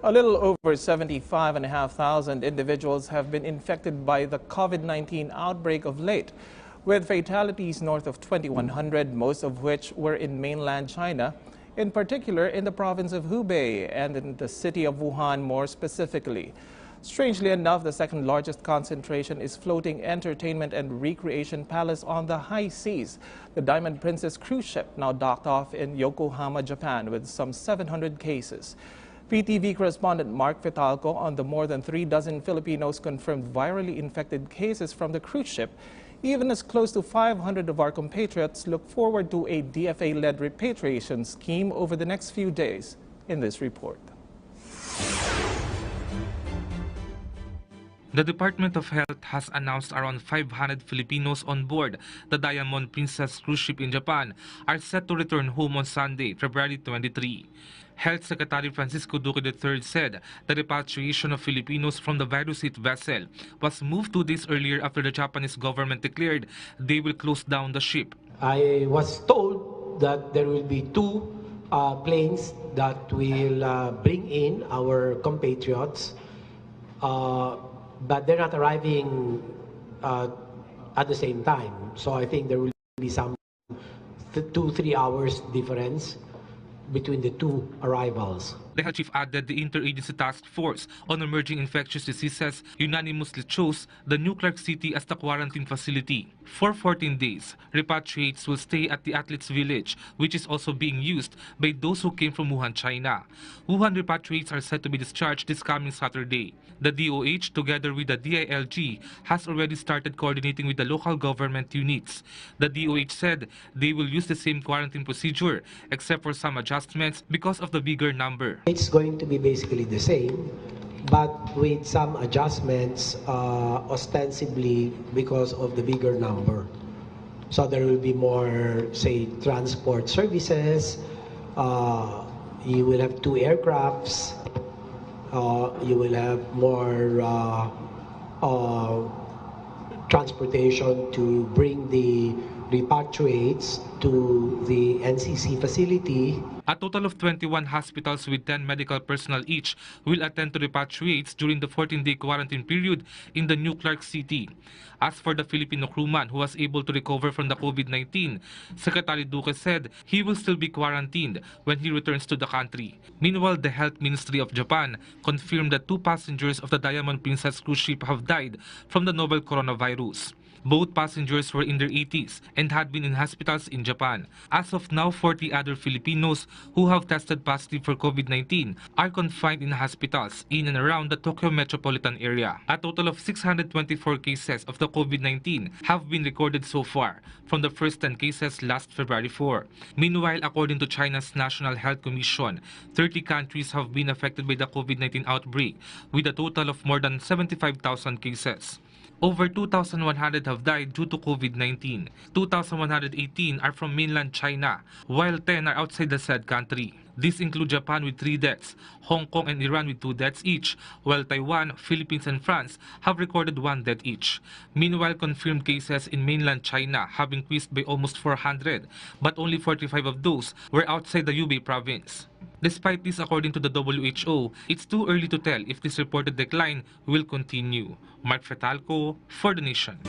A little over 75,500 individuals have been infected by the COVID-19 outbreak of late, with fatalities north of 2,100, most of which were in mainland China, in particular in the province of Hubei and in the city of Wuhan more specifically. Strangely enough, the second largest concentration is floating entertainment and recreation palace on the high seas. The Diamond Princess cruise ship now docked off in Yokohama, Japan, with some 700 cases. PTV correspondent Mark Vitalco on the more than 3 dozen Filipinos confirmed virally infected cases from the cruise ship. Even as close to 500 of our compatriots look forward to a DFA-led repatriation scheme over the next few days. In this report. The Department of Health has announced around 500 Filipinos on board the Diamond Princess cruise ship in Japan are set to return home on Sunday, February 23. Health Secretary Francisco Duque III said the repatriation of Filipinos from the virus-hit vessel was moved 2 days earlier after the Japanese government declared they will close down the ship. I was told that there will be 2 planes that will bring in our compatriots, but they're not arriving at the same time. So I think there will be some 2-3 hours difference between the 2 arrivals. The health chief added the Interagency Task Force on Emerging Infectious Diseases unanimously chose the New Clark City as the quarantine facility. For 14 days, repatriates will stay at the Athletes Village, which is also being used by those who came from Wuhan, China. Wuhan repatriates are set to be discharged this coming Saturday. The DOH, together with the DILG, has already started coordinating with the local government units. The DOH said they will use the same quarantine procedure, except for some adjustments because of the bigger number. It's going to be basically the same, but with some adjustments ostensibly because of the bigger number. So there will be more, say, transport services. You will have 2 aircrafts. You will have more transportation to bring the repatriates to the NCC facility. A total of 21 hospitals with 10 medical personnel each will attend to repatriates during the 14-day quarantine period in the New Clark City. As for the Filipino crewman who was able to recover from the COVID-19, Secretary Duque said he will still be quarantined when he returns to the country. Meanwhile, the Health Ministry of Japan confirmed that 2 passengers of the Diamond Princess cruise ship have died from the novel coronavirus. Both passengers were in their 80s and had been in hospitals in Japan. As of now, 40 other Filipinos who have tested positive for COVID-19 are confined in hospitals in and around the Tokyo metropolitan area. A total of 624 cases of the COVID-19 have been recorded so far, from the first 10 cases last February 4. Meanwhile, according to China's National Health Commission, 30 countries have been affected by the COVID-19 outbreak, with a total of more than 75,000 cases. Over 2,100 have died due to COVID-19. 2,118 are from mainland China, while 10 are outside the said country. These include Japan with 3 deaths, Hong Kong and Iran with 2 deaths each, while Taiwan, Philippines and France have recorded 1 death each. Meanwhile, confirmed cases in mainland China have increased by almost 400, but only 45 of those were outside the Hubei province. Despite this, according to the WHO, it's too early to tell if this reported decline will continue. Mark Vitalco for The Nation.